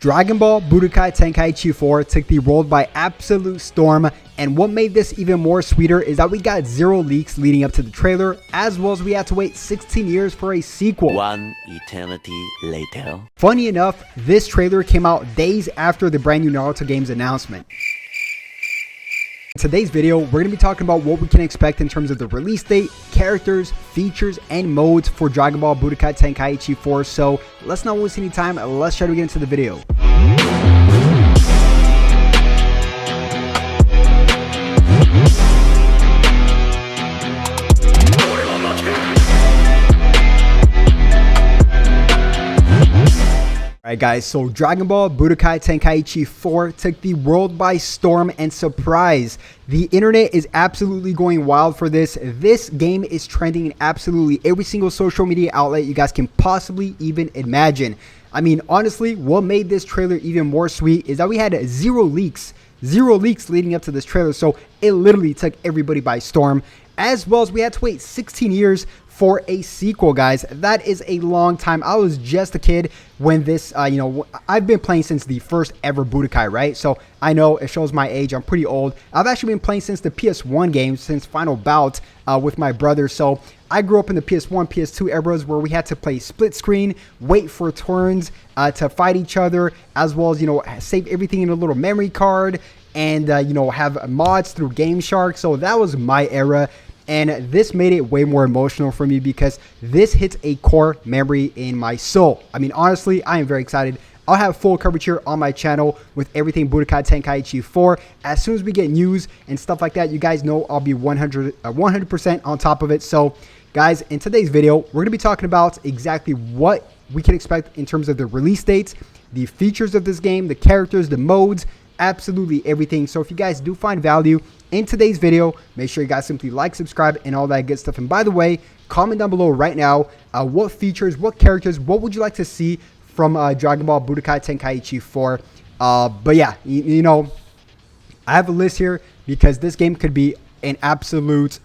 Dragon Ball Budokai Tenkaichi 4 took the world by absolute storm, and what made this even more sweeter is that we got 0 leaks leading up to the trailer, as well as we had to wait 16 years for a sequel. One eternity later. Funny enough, this trailer came out days after the brand new Naruto game's announcement. In today's video, we're going to be talking about what we can expect in terms of the release date, characters, features, and modes for Dragon Ball Budokai Tenkaichi 4. So let's not waste any time, let's try to get into the video. Alright guys, so Dragon Ball Budokai Tenkaichi 4 took the world by storm, and surprise, the internet is absolutely going wild for this. This game is trending in absolutely every single social media outlet you guys can possibly even imagine. I mean, honestly, what made this trailer even more sweet is that we had zero leaks leading up to this trailer, so it literally took everybody by storm, as well as we had to wait 16 years for a sequel, guys. That is a long time. I was just a kid when this, I've been playing since the first ever Budokai, right? So I know it shows my age. I'm pretty old. I've actually been playing since the PS1 games, since Final Bout with my brother. So I grew up in the PS1, PS2 eras where we had to play split screen, wait for turns to fight each other, as well as, save everything in a little memory card and, have mods through Game Shark. So that was my era. And this made it way more emotional for me because this hits a core memory in my soul. I mean, honestly, I am very excited. I'll have full coverage here on my channel with everything Budokai Tenkaichi 4. As soon as we get news and stuff like that, you guys know I'll be 100% on top of it. So, guys, in today's video, we're going to be talking about exactly what we can expect in terms of the release dates, the features of this game, the characters, the modes, absolutely everything. So if you guys do find value in today's video, make sure you guys simply like, subscribe, and all that good stuff. And by the way, comment down below right now what features, what characters, what would you like to see from Dragon Ball Budokai Tenkaichi 4. But yeah, I have a list here because this game could be an absolute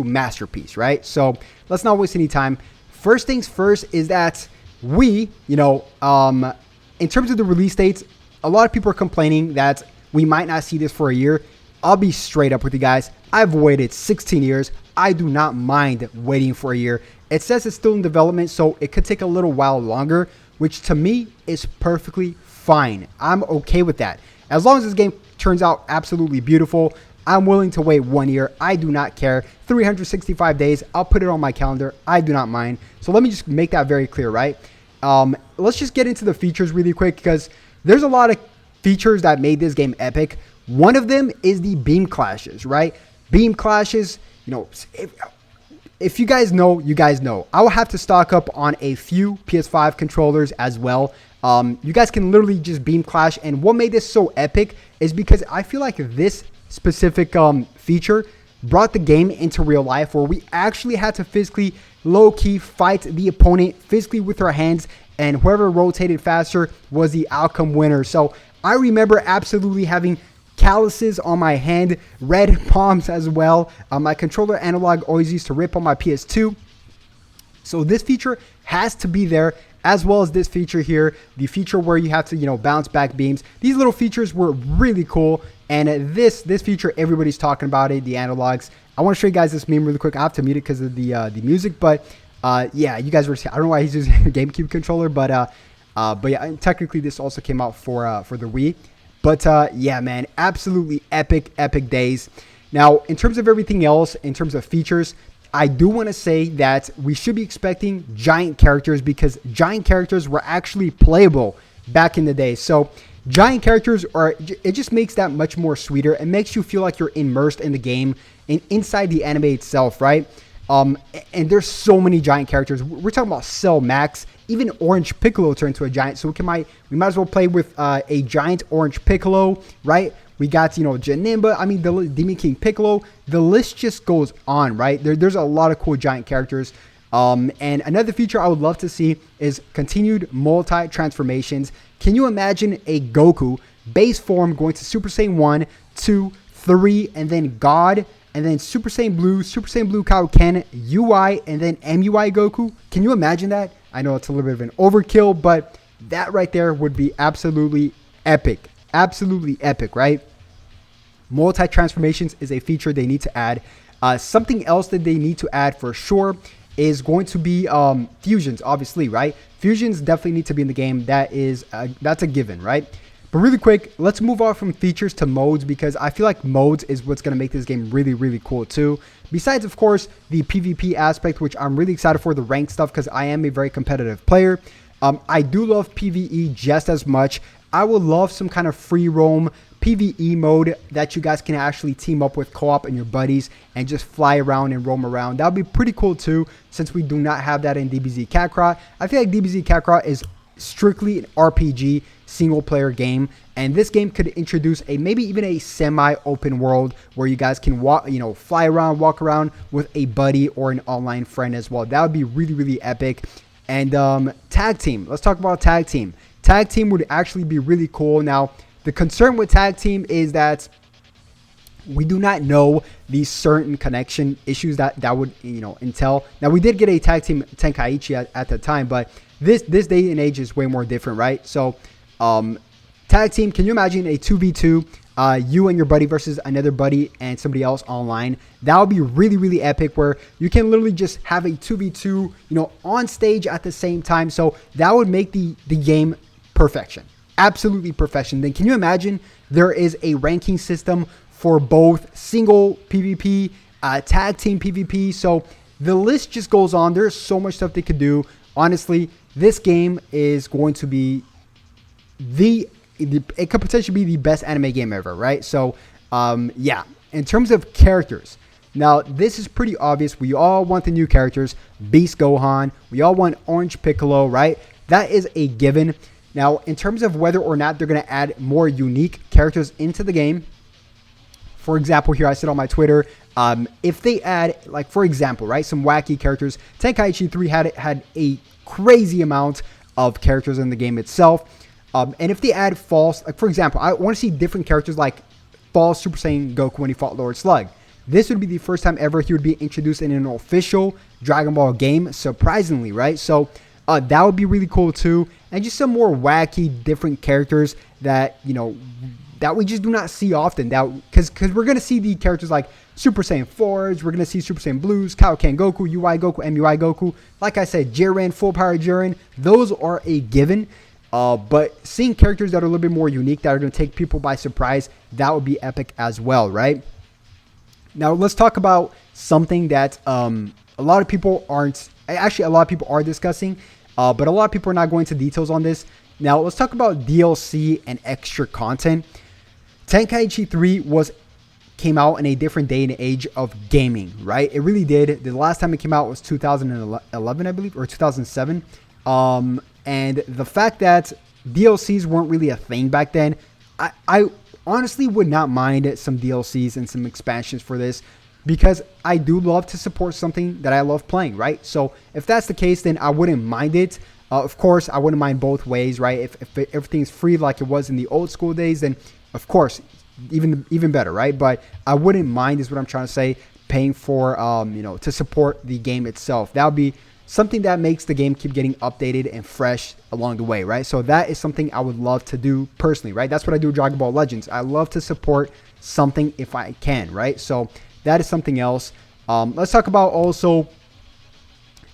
masterpiece, right? So let's not waste any time. First things first is that we, in terms of the release dates, a lot of people are complaining that we might not see this for a year. I'll be straight up with you guys. I've waited 16 years. I do not mind waiting for a year. It says it's still in development, so it could take a little while longer, which to me is perfectly fine. I'm okay with that. As long as this game turns out absolutely beautiful, I'm willing to wait 1 year. I do not care. 365 days, I'll put it on my calendar. I do not mind. So let me just make that very clear, right? Let's just get into the features really quick because there's a lot of features that made this game epic. One of them is the beam clashes, right? Beam clashes, if you guys know, you guys know. I will have to stock up on a few PS5 controllers as well. You guys can literally just beam clash. And what made this so epic is because I feel like this specific feature brought the game into real life where we actually had to physically low-key fight the opponent physically with our hands, and whoever rotated faster was the outcome winner. So I remember absolutely having calluses on my hand, red palms as well. My controller analog always used to rip on my PS2. So this feature has to be there, as well as this feature here, the feature where you have to, bounce back beams. These little features were really cool. And this feature, everybody's talking about it, the analogs. I want to show you guys this meme really quick. I have to mute it because of the music, but yeah, you guys were, I don't know why he's using a GameCube controller, but yeah, technically this also came out for the Wii. But yeah, man, absolutely epic days. Now, in terms of everything else, in terms of features, I do want to say that we should be expecting giant characters because giant characters were actually playable back in the day. So giant characters it just makes that much more sweeter. It makes you feel like you're immersed in the game and inside the anime itself, right? And there's so many giant characters. We're talking about Cell Max. Even Orange Piccolo turned into a giant. So we might as well play with a giant Orange Piccolo, right? We got, Janemba. I mean, the Demon King Piccolo. The list just goes on, right? There's a lot of cool giant characters. And another feature I would love to see is continued multi-transformations. Can you imagine a Goku base form going to Super Saiyan 1, 2, 3, and then God, and then Super Saiyan Blue Kaioken, UI, and then MUI Goku? Can you imagine that? I know it's a little bit of an overkill, but That right there would be absolutely epic. Absolutely epic, right? Multi-transformations is a feature they need to add. Something else that they need to add for sure is going to be fusions, obviously, right? Fusions definitely need to be in the game. That's a given, right? But really quick, let's move on from features to modes, because I feel like modes is what's going to make this game really, really cool too. Besides, of course, the PvP aspect, which I'm really excited for, the ranked stuff, because I am a very competitive player. I do love PvE just as much. I would love some kind of free roam PvE mode that you guys can actually team up with co-op and your buddies and just fly around and roam around. That would be pretty cool too, since we do not have that in DBZ Kakarot. I feel like DBZ Kakarot is strictly an RPG single player game, and this game could introduce maybe even a semi-open world where you guys can fly around, walk around with a buddy or an online friend as well. That would be really, really epic. And tag team, let's talk about tag team. Tag team would actually be really cool. Now, the concern with tag team is that we do not know these certain connection issues that would entail. Now, we did get a tag team Tenkaichi at the time, but this day and age is way more different, right? So tag team, can you imagine a 2v2, you and your buddy versus another buddy and somebody else online? That would be really, really epic, where you can literally just have a 2v2 on stage at the same time. So that would make the game perfection, absolutely perfection. Then can you imagine there is a ranking system for both single PvP, tag team PvP? So the list just goes on. There's so much stuff they could do. Honestly, this game is going to be it could potentially be the best anime game ever, right? So yeah, in terms of characters, now this is pretty obvious. We all want the new characters, Beast Gohan. We all want Orange Piccolo, right? That is a given. Now, in terms of whether or not they're going to add more unique characters into the game, for example, here I said on my Twitter, if they add, like, for example, right, some wacky characters. Tenkaichi 3 had a crazy amount of characters in the game itself. And if they add false, like, for example, I want to see different characters like false Super Saiyan Goku when he fought Lord Slug. This would be the first time ever he would be introduced in an official Dragon Ball game, surprisingly, right? So that would be really cool too. And just some more wacky, different characters that, that we just do not see often. Because we're going to see the characters like Super Saiyan 4s, we're going to see Super Saiyan Blues, Kaioken Goku, UI Goku, MUI Goku. Like I said, Jiren, Full Power Jiren, those are a given. But seeing characters that are a little bit more unique, that are going to take people by surprise, that would be epic as well, right? Now, let's talk about something that a lot of people are discussing, but a lot of people are not going into details on this. Now, let's talk about DLC and extra content. Tenkaichi 3 came out in a different day and age of gaming, right? It really did. The last time it came out was 2011, I believe, or 2007. And the fact that DLCs weren't really a thing back then, I honestly would not mind some DLCs and some expansions for this, because I do love to support something that I love playing, right? So if that's the case, then I wouldn't mind it. Of course, I wouldn't mind both ways, right? If everything's free like it was in the old school days, then of course, even better, right? But I wouldn't mind, is what I'm trying to say, paying for, to support the game itself. That would be something that makes the game keep getting updated and fresh along the way, right? So that is something I would love to do personally, right? That's what I do with Dragon Ball Legends. I love to support something if I can, right? So that is something else. Let's talk about also,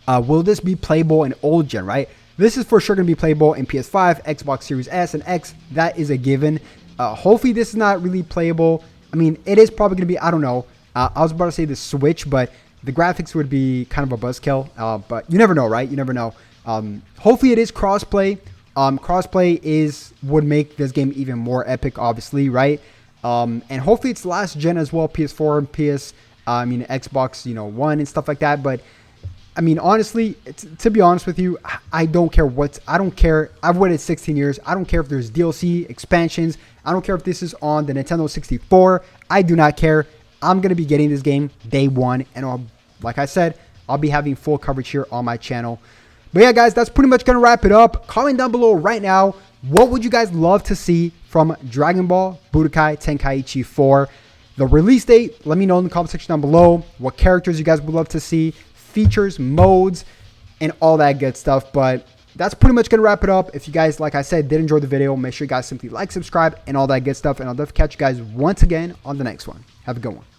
will this be playable in old gen, right? This is for sure going to be playable in PS5, Xbox Series S, and X. That is a given. Hopefully this is not really playable. I mean, it is probably going to be, I don't know. I was about to say the Switch, but the graphics would be kind of a buzzkill. But you never know, right? You never know. Hopefully it is crossplay. Crossplay would make this game even more epic, obviously, right? And hopefully it's last gen as well, PS4 and Xbox, One and stuff like that. But I mean, honestly, to be honest with you, I don't care I don't care. I've waited 16 years. I don't care if there's DLC, expansions. I don't care if this is on the Nintendo 64. I do not care. I'm going to be getting this game day one. And like I said, I'll be having full coverage here on my channel. But yeah, guys, that's pretty much going to wrap it up. Comment down below right now, what would you guys love to see from Dragon Ball Budokai Tenkaichi 4? The release date, let me know in the comment section down below. What characters you guys would love to see, features, modes, and all that good stuff. But that's pretty much going to wrap it up. If you guys, like I said, did enjoy the video, make sure you guys simply like, subscribe, and all that good stuff. And I'll definitely catch you guys once again on the next one. Have a good one.